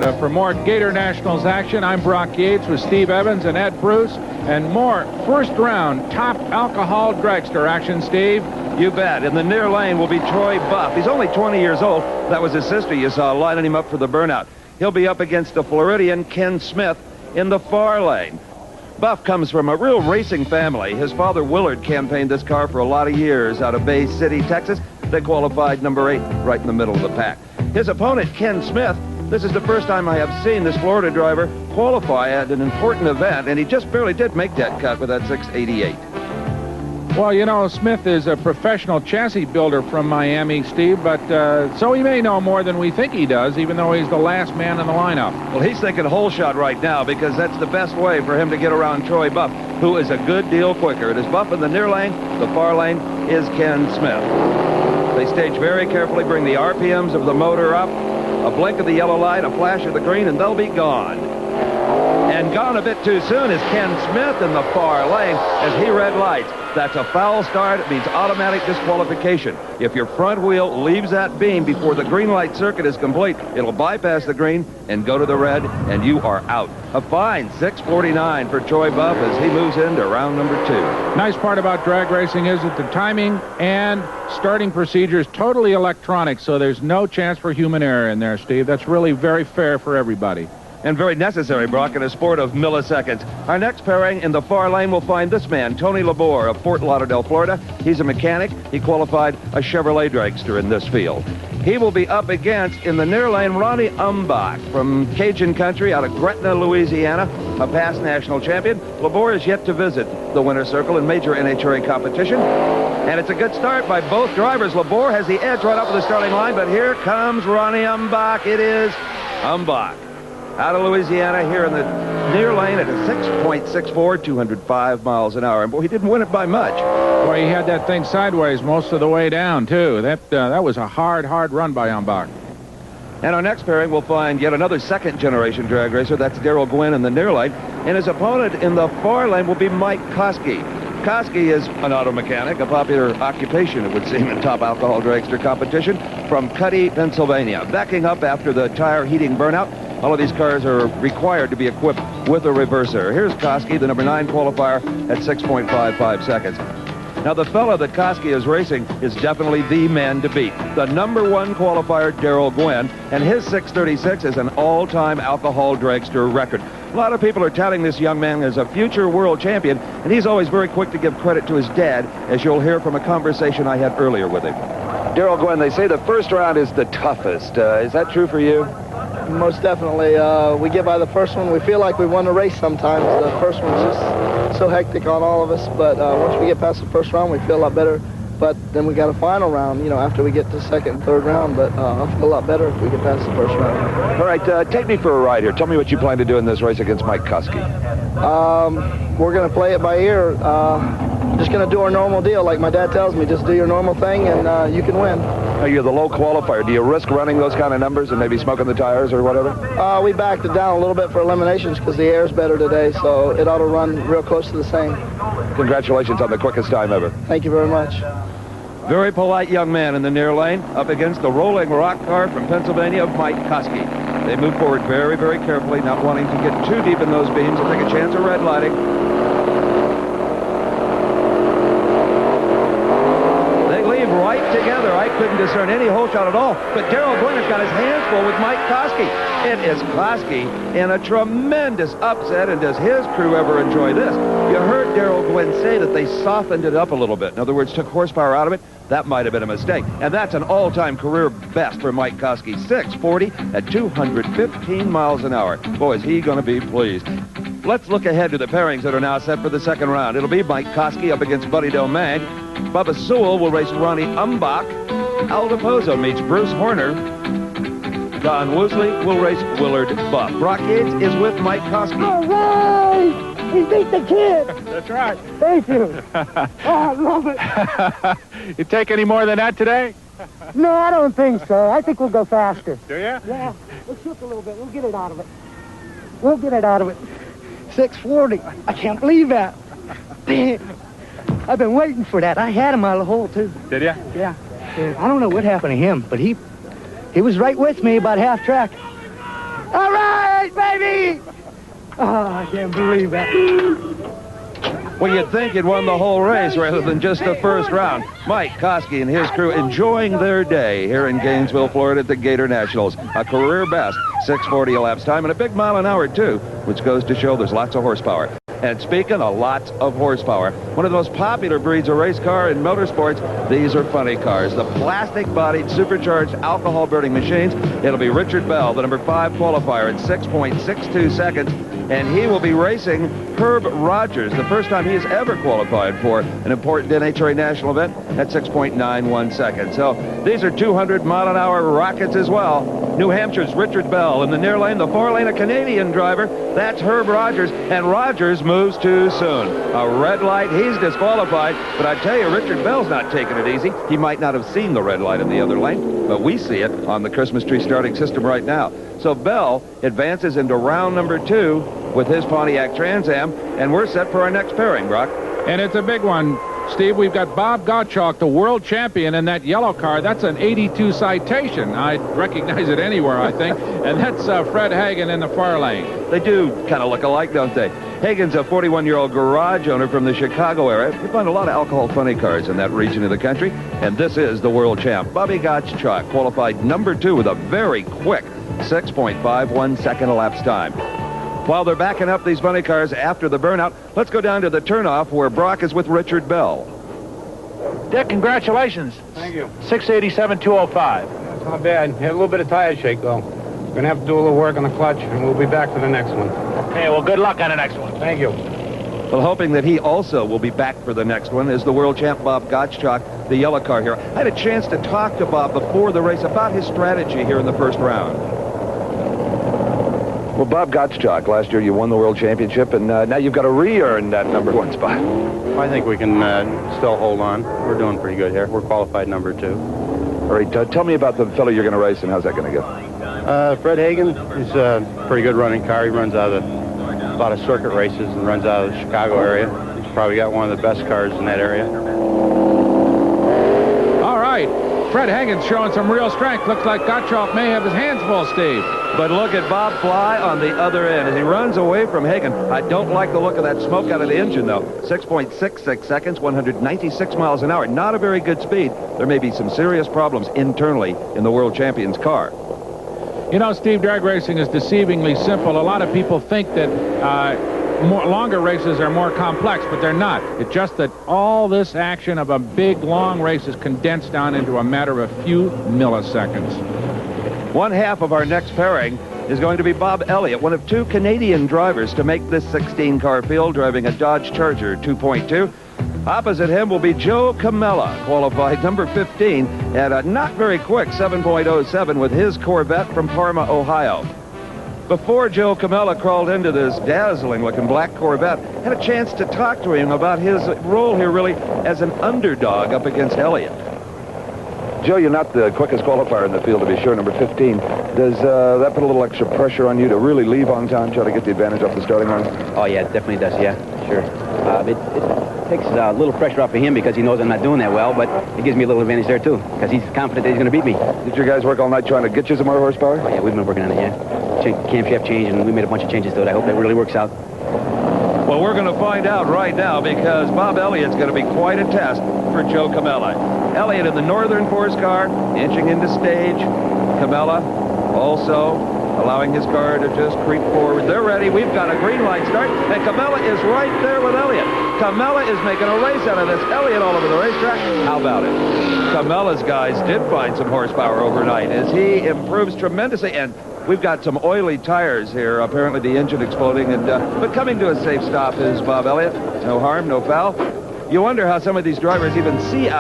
For more Gatornationals action, I'm Brock Yates with Steve Evans and Ed Bruce, and more first-round top alcohol dragster action, Steve. You bet. In the near lane will be Troy Buff. He's only 20 years old. That was his sister you saw lining him up for the burnout. He'll be up against the Floridian Ken Smith in the far lane. Buff comes from a real racing family. His father, Willard, campaigned this car for a lot of years out of Bay City, Texas. They qualified number 8 right in the middle of the pack. His opponent, Ken Smith, this is the first time I have seen this Florida driver qualify at an important event, and he just barely did make that cut with that 688. Well, you know, Smith is a professional chassis builder from Miami, Steve, but so he may know more than we think he does, even though he's the last man in the lineup. Well, he's thinking hole shot right now because that's the best way for him to get around Troy Buff, who is a good deal quicker. It is Buff in the near lane. The far lane is Ken Smith. They stage very carefully, bring the RPMs of the motor up, a blink of the yellow light, a flash of the green, and they'll be gone. And gone a bit too soon is Ken Smith in the far lane as he red lights. That's a foul start. It means automatic disqualification. If your front wheel leaves that beam before the green light circuit is complete, it'll bypass the green and go to the red, and you are out. A fine 649 for Troy Buff as he moves into round number 2. Nice part about drag racing is that the timing and starting procedure is totally electronic, so there's no chance for human error in there, Steve. That's really very fair for everybody. And very necessary, Brock, in a sport of milliseconds. Our next pairing in the far lane will find this man, Tony Lebor of Fort Lauderdale, Florida. He's a mechanic. He qualified a Chevrolet dragster in this field. He will be up against, in the near lane, Ronnie Umbach from Cajun country out of Gretna, Louisiana, a past national champion. Lebor is yet to visit the winner's circle in major NHRA competition. And it's a good start by both drivers. Lebor has the edge right up at the starting line, but here comes Ronnie Umbach. It is Umbach out of Louisiana here in the near lane at a 6.64, 205 miles an hour. And boy, he didn't win it by much. Boy, he had that thing sideways most of the way down, too. That was a hard run by Umbach. And our next pairing will find yet another second-generation drag racer. That's Darrell Gwynn in the near lane. And his opponent in the far lane will be Mike Kosky. Kosky is an auto mechanic, a popular occupation, it would seem, in top alcohol dragster competition, from Cuddy, Pennsylvania. Backing up after the tire heating burnout, all of these cars are required to be equipped with a reverser. Here's Kosky, the number 9 qualifier, at 6.55 seconds. Now, the fellow that Kosky is racing is definitely the man to beat. The number 1 qualifier, Darrell Gwynn, and his 636 is an all-time alcohol dragster record. A lot of people are touting this young man as a future world champion, and he's always very quick to give credit to his dad, as you'll hear from a conversation I had earlier with him. Darrell Gwynn, they say the first round is the toughest. Is that true for you? Most definitely. We get by the first one, we feel like we won the race sometimes. The first one's just so hectic on all of us, but once we get past the first round, we feel a lot better. But then we got a final round, you know, after we get to the second and third round, but I'll feel a lot better if we get past the first round. All right, take me for a ride here. Tell me what you plan to do in this race against Mike Kosky. We're going to play it by ear. Just going to do our normal deal. Like my dad tells me, just do your normal thing and you can win. Now, you're the low qualifier. Do you risk running those kind of numbers and maybe smoking the tires or whatever? We backed it down a little bit for eliminations because the air's better today, so it ought to run real close to the same. Congratulations on the quickest time ever. Thank you very much. Very polite young man in the near lane up against the rolling rock car from Pennsylvania, Mike Kosky. They move forward very, very carefully, not wanting to get too deep in those beams and take a chance of red lighting. Right together. I couldn't discern any hole shot at all, but Darrell Gwynn has got his hands full with Mike Kosky. It is Kosky in a tremendous upset, and does his crew ever enjoy this? You heard Darrell Gwynn say that they softened it up a little bit. In other words, took horsepower out of it. That might have been a mistake, and that's an all-time career best for Mike Kosky. 640 at 215 miles an hour. Boy, is he going to be pleased. Let's look ahead to the pairings that are now set for the second round. It'll be Mike Kosky up against Buddy Domingue. Bubba Sewell will race Ronnie Umbach. Aldo Pozo meets Bruce Horner. Don Woosley will race Willard Buff. Brock Yates is with Mike Kosky. All right! He beat the kid! That's right. Thank you. Oh, I love it. You take any more than that today? No, I don't think so. I think we'll go faster. Do you? Yeah. We'll shoot a little bit. We'll get it out of it. We'll get it out of it. 640. I can't believe that. I've been waiting for that. I had him out of the hole, too. Did you? Yeah. I don't know what happened to him, but he was right with me about half track. All right! Oh, I can't believe that. Well, you'd think he'd won the whole race rather than just the first round. Mike Kosky and his crew enjoying their day here in Gainesville, Florida at the Gatornationals. A career best 6:40 elapsed time and a big mile an hour, too, which goes to show there's lots of horsepower. And speaking of lots of horsepower, one of the most popular breeds of race car in motorsports, these are funny cars. The plastic-bodied, supercharged, alcohol-burning machines. It'll be Richard Bell, the number 5 qualifier at 6.62 seconds. And he will be racing Herb Rodgers, the first time he has ever qualified for an important NHRA national event at 6.91 seconds. So these are 200-mile-an-hour rockets as well. New Hampshire's Richard Bell in the near lane. The far lane, a Canadian driver. That's Herb Rodgers. And Rodgers moves too soon. A red light. He's disqualified. But I tell you, Richard Bell's not taking it easy. He might not have seen the red light in the other lane, but we see it on the Christmas tree starting system right now. So Bell advances into round number 2 with his Pontiac Trans Am, and we're set for our next pairing, Brock. And it's a big one, Steve. We've got Bob Gottschalk, the world champion in that yellow car. That's an 82 citation. I'd recognize it anywhere, I think. And that's Fred Hagen in the far lane. They do kind of look alike, don't they? Hagen's a 41-year-old garage owner from the Chicago area. You find a lot of alcohol funny cars in that region of the country. And this is the world champ. Bobby Gottschalk qualified number 2 with a very quick 6.51 second elapsed time. While they're backing up these funny cars after the burnout, let's go down to the turnoff where Brock is with Richard Bell. Dick, congratulations. Thank you. 687-205. That's not bad. Had a little bit of tire shake, though. Gonna have to do a little work on the clutch, and we'll be back for the next one. Okay, well, good luck on the next one. Thank you. Well, hoping that he also will be back for the next one is the world champ Bob Gottschalk, the yellow car here. I had a chance to talk to Bob before the race about his strategy here in the first round. Well, Bob Gottschalk, last year you won the world championship, and now you've got to re-earn that number 1 spot. I think we can still hold on. We're doing pretty good here. We're qualified number 2. All right, tell me about the fellow you're going to race, and how's that going to go? Fred Hagen is a pretty good running car. He runs out of a lot of circuit races and runs out of the Chicago area. He's probably got one of the best cars in that area. All right. Fred Hagen's showing some real strength. Looks like Gottschalk may have his hands full, Steve. But look at Bob fly on the other end as he runs away from Hagen. I don't like the look of that smoke out of the engine, though. 6.66 seconds, 196 miles an hour. Not a very good speed. There may be some serious problems internally in the world champion's car. You know, Steve, drag racing is deceivingly simple. A lot of people think that longer races are more complex, but they're not. It's just that all this action of a big, long race is condensed down into a matter of a few milliseconds. One half of our next pairing is going to be Bob Elliott, one of 2 Canadian drivers to make this 16-car field, driving a Dodge Charger 2.2. Opposite him will be Joe Comella, qualified number 15 at a not very quick 7.07 with his Corvette from Parma, Ohio. Before Joe Comella crawled into this dazzling-looking black Corvette, had a chance to talk to him about his role here really as an underdog up against Elliott. Joe, you're not the quickest qualifier in the field, to be sure, number 15. Does that put a little extra pressure on you to really leave on time, try to get the advantage off the starting line? Oh, yeah, it definitely does, yeah, sure. It takes a little pressure off of him because he knows I'm not doing that well, but it gives me a little advantage there, too, because he's confident that he's going to beat me. Did you guys work all night trying to get you some more horsepower? Oh, yeah, we've been working on it, yeah. Camshaft change, and we made a bunch of changes to it. I hope that really works out. Well, we're going to find out right now because Bob Elliott's going to be quite a test for Joe Comella. Elliott in the Northern Force car, inching into stage. Comella also allowing his car to just creep forward. They're ready. We've got a green light start, and Comella is right there with Elliott. Comella is making a race out of this. Elliott all over the racetrack. How about it? Comella's guys did find some horsepower overnight as he improves tremendously, and we've got some oily tires here. Apparently the engine exploding, and but coming to a safe stop is Bob Elliott. No harm, no foul. You wonder how some of these drivers even see